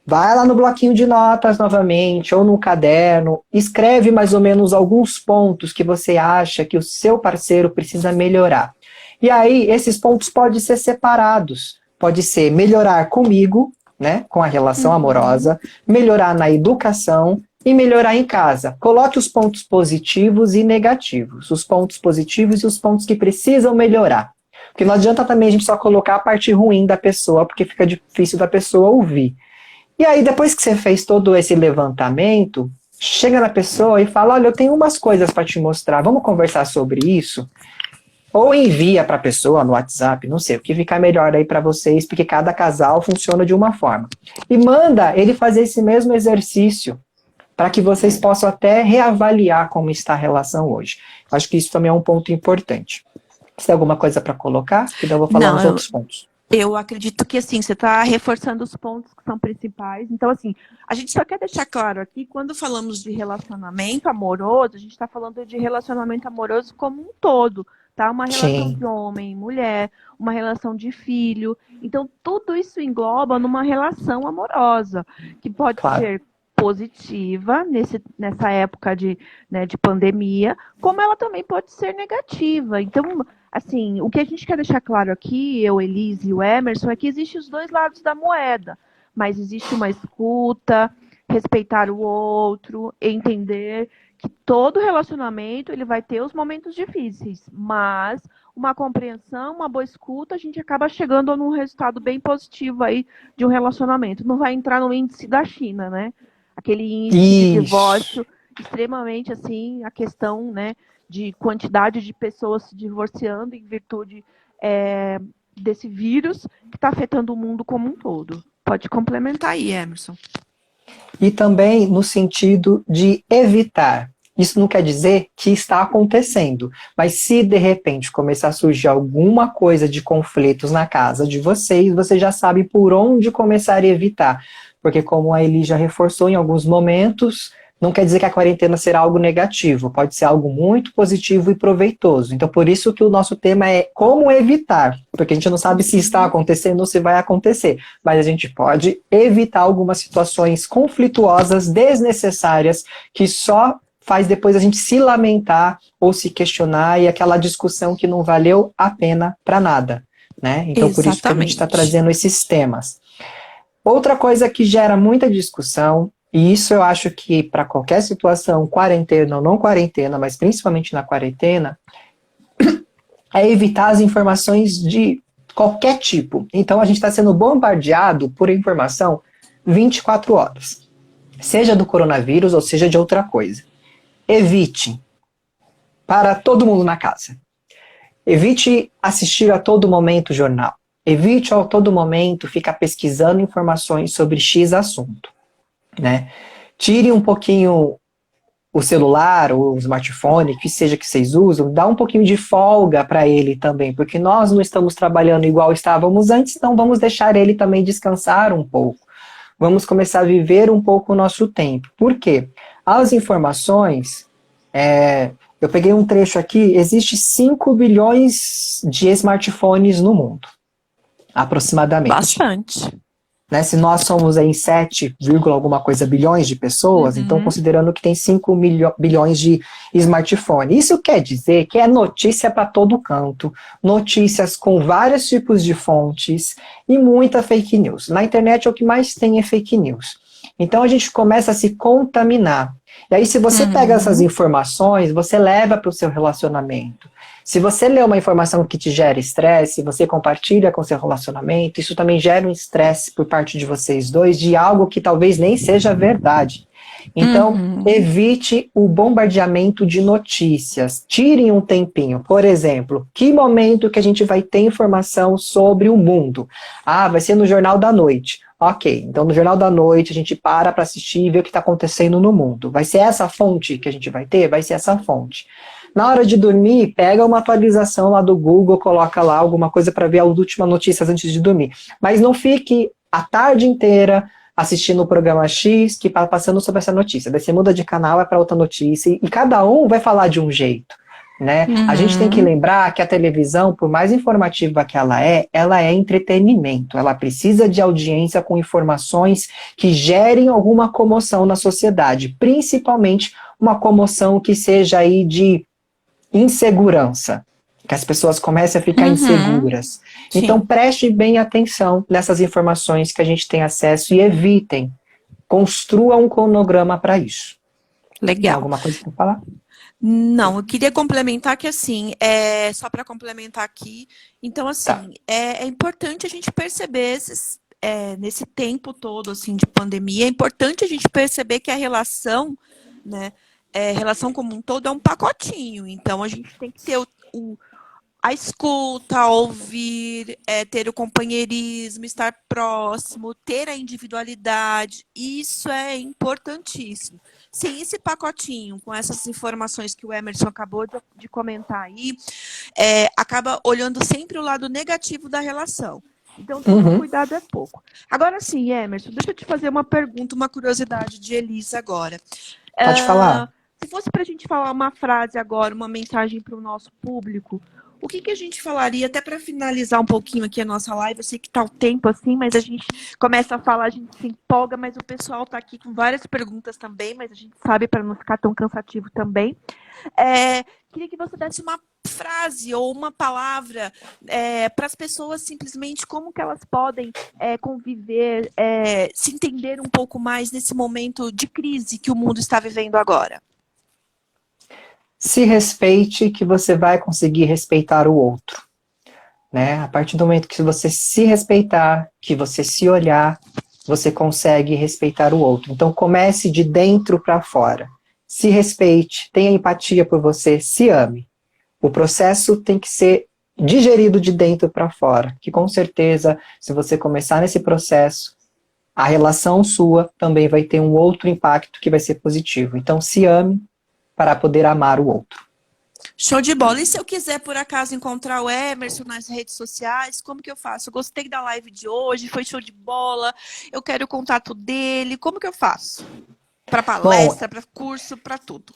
vai lá no bloquinho de notas novamente, ou no caderno, escreve mais ou menos alguns pontos que você acha que o seu parceiro precisa melhorar. E aí, esses pontos podem ser separados. Pode ser melhorar comigo, né, com a relação amorosa, melhorar na educação e melhorar em casa. Coloque os pontos positivos e negativos. Os pontos positivos e os pontos que precisam melhorar. Porque não adianta também a gente só colocar a parte ruim da pessoa, porque fica difícil da pessoa ouvir. E aí, depois que você fez todo esse levantamento, chega na pessoa e fala, olha, eu tenho umas coisas para te mostrar, vamos conversar sobre isso? Ou envia para a pessoa no WhatsApp, não sei, o que ficar melhor aí para vocês, porque cada casal funciona de uma forma. E manda ele fazer esse mesmo exercício, para que vocês possam até reavaliar como está a relação hoje. Acho que isso também é um ponto importante. Você tem alguma coisa para colocar? Que daí eu vou falar nos outros pontos. Eu acredito que, assim, você está reforçando os pontos que são principais. Então, assim, a gente só quer deixar claro aqui, quando falamos de relacionamento amoroso, a gente está falando de relacionamento amoroso como um todo, tá? Uma relação de homem e mulher, uma relação de filho. Então, tudo isso engloba numa relação amorosa, que pode ser positiva nessa época de pandemia, como ela também pode ser negativa. Então, assim, o que a gente quer deixar claro aqui, eu, Elise e o Emerson, é que existem os dois lados da moeda, mas existe uma escuta, respeitar o outro, entender que todo relacionamento ele vai ter os momentos difíceis, mas uma compreensão, uma boa escuta, a gente acaba chegando num resultado bem positivo aí de um relacionamento. Não vai entrar no índice da China, né? Aquele índice de divórcio extremamente, assim, a questão, né, de quantidade de pessoas se divorciando em virtude desse vírus que está afetando o mundo como um todo. Pode complementar aí, Emerson. E também no sentido de evitar. Isso não quer dizer que está acontecendo, mas se de repente começar a surgir alguma coisa de conflitos na casa de vocês, você já sabe por onde começar a evitar. Porque como a Eli já reforçou em alguns momentos, não quer dizer que a quarentena será algo negativo, pode ser algo muito positivo e proveitoso. Então, por isso que o nosso tema é como evitar, porque a gente não sabe se está acontecendo ou se vai acontecer, mas a gente pode evitar algumas situações conflituosas, desnecessárias, que só faz depois a gente se lamentar ou se questionar e aquela discussão que não valeu a pena para nada, né? Então, por isso que a gente está trazendo esses temas. Outra coisa que gera muita discussão, e isso eu acho que para qualquer situação, quarentena ou não quarentena, mas principalmente na quarentena, é evitar as informações de qualquer tipo. Então a gente está sendo bombardeado por informação 24 horas. Seja do coronavírus ou seja de outra coisa. evite, para todo mundo na casa. Evite assistir a todo momento o jornal. Evite a todo momento ficar pesquisando informações sobre X assunto, né? Tire um pouquinho o celular, ou o smartphone, que seja que vocês usam, dá um pouquinho de folga para ele também, porque nós não estamos trabalhando igual estávamos antes, então vamos deixar ele também descansar um pouco. Vamos começar a viver um pouco o nosso tempo. Por quê? As informações, eu peguei um trecho aqui, existe 5 bilhões de smartphones no mundo, aproximadamente. Bastante. Né? Se nós somos em 7, alguma coisa bilhões de pessoas, então considerando que tem 5 bilhões de smartphones. Isso quer dizer que é notícia para todo canto, notícias com vários tipos de fontes e muita fake news. Na internet o que mais tem é fake news. Então a gente começa a se contaminar. E aí se você pega essas informações, você leva para o seu relacionamento. Se você lê uma informação que te gera estresse, você compartilha com seu relacionamento, isso também gera um estresse por parte de vocês dois, de algo que talvez nem seja verdade. Então, evite o bombardeamento de notícias. Tirem um tempinho. Por exemplo, que momento que a gente vai ter informação sobre o mundo? Ah, vai ser no Jornal da Noite. Ok, então no Jornal da Noite a gente para assistir e ver o que está acontecendo no mundo. Vai ser essa fonte que a gente vai ter? Vai ser essa fonte. Na hora de dormir, pega uma atualização lá do Google, coloca lá alguma coisa para ver as últimas notícias antes de dormir. Mas não fique a tarde inteira assistindo o programa X que está passando sobre essa notícia. Daí você muda de canal, é para outra notícia, e cada um vai falar de um jeito. Né? A gente tem que lembrar que a televisão, por mais informativa que ela é entretenimento. Ela precisa de audiência com informações que gerem alguma comoção na sociedade, principalmente uma comoção que seja aí de insegurança, que as pessoas comecem a ficar inseguras. Sim. Então preste bem atenção nessas informações que a gente tem acesso e evitem. Construa um cronograma para isso. Legal. Tem alguma coisa para falar? Não, eu queria complementar que, assim, só para complementar aqui, então, assim, tá. É importante a gente perceber nesse tempo todo, assim, de pandemia, é importante a gente perceber que a relação, né, relação como um todo é um pacotinho, então a gente tem que ter a escuta, ouvir, ter o companheirismo, estar próximo, ter a individualidade, isso é importantíssimo. Sem esse pacotinho, com essas informações que o Emerson acabou de comentar aí, acaba olhando sempre o lado negativo da relação. Então, todo cuidado é pouco. Agora sim, Emerson, deixa eu te fazer uma pergunta, uma curiosidade de Elisa agora. Pode falar. Se fosse para a gente falar uma frase agora, uma mensagem para o nosso público, o que a gente falaria, até para finalizar um pouquinho aqui a nossa live, eu sei que está o tempo assim, mas a gente começa a falar, a gente se empolga, mas o pessoal está aqui com várias perguntas também, mas a gente sabe para não ficar tão cansativo também. Queria que você desse uma frase ou uma palavra para as pessoas simplesmente como que elas podem conviver, se entender um pouco mais nesse momento de crise que o mundo está vivendo agora. Se respeite, que você vai conseguir respeitar o outro. Né? A partir do momento que você se respeitar, que você se olhar, você consegue respeitar o outro. Então comece de dentro para fora. Se respeite, tenha empatia por você, se ame. O processo tem que ser digerido de dentro para fora, que com certeza, se você começar nesse processo, a relação sua também vai ter um outro impacto que vai ser positivo. Então se ame, para poder amar o outro. Show de bola. E se eu quiser, por acaso, encontrar o Emerson nas redes sociais, como que eu faço? Eu gostei da live de hoje, foi show de bola, eu quero o contato dele, como que eu faço? Para palestra, para curso, para tudo.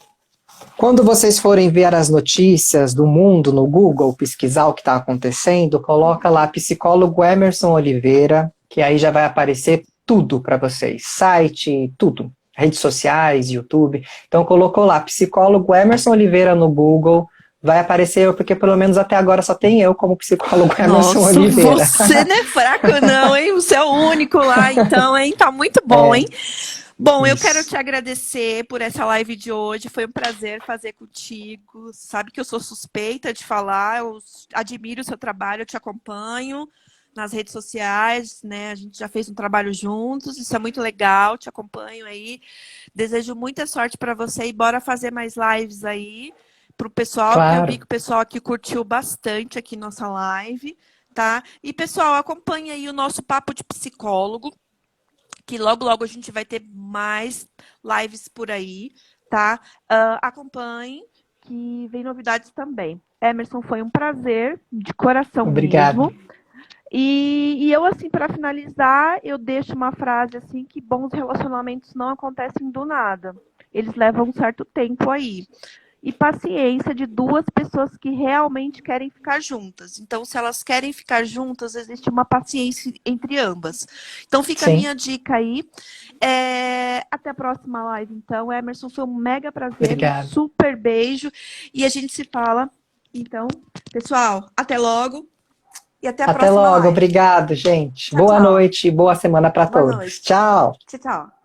Quando vocês forem ver as notícias do mundo no Google, pesquisar o que está acontecendo, coloca lá psicólogo Emerson Oliveira, que aí já vai aparecer tudo para vocês. Site, tudo. Redes sociais, YouTube. Então colocou lá, psicólogo Emerson Oliveira no Google, vai aparecer eu, porque pelo menos até agora só tem eu como psicólogo Emerson Oliveira. Você não é fraco não, hein? Você é o único lá, então, hein? Tá muito bom, hein? Bom, eu quero te agradecer por essa live de hoje, foi um prazer fazer contigo. Sabe que eu sou suspeita de falar, eu admiro o seu trabalho, eu te acompanho. nas redes sociais, né? A gente já fez um trabalho juntos, isso é muito legal, te acompanho aí. Desejo muita sorte para você e bora fazer mais lives aí pro pessoal, porque eu vi Claro. que o pessoal aqui curtiu bastante aqui nossa live, tá? E pessoal, acompanha aí o nosso Papo de Psicólogo, que logo logo a gente vai ter mais lives por aí, tá? Acompanhe, que vem novidades também. Emerson, foi um prazer, de coração Obrigado. mesmo. E eu, assim, para finalizar, eu deixo uma frase assim, que bons relacionamentos não acontecem do nada. Eles levam um certo tempo aí. E paciência de duas pessoas que realmente querem ficar juntas. Então, se elas querem ficar juntas, existe uma paciência entre ambas. Então, fica a Sim. minha dica aí. Até a próxima live, então. Emerson, foi um mega prazer, Obrigado. um super beijo. E a gente se fala. Então, pessoal, até logo. E até a Até próxima logo. live. Obrigado, gente. Tchau, Boa tchau. noite e boa semana para Boa todos. noite. Tchau. Tchau, tchau.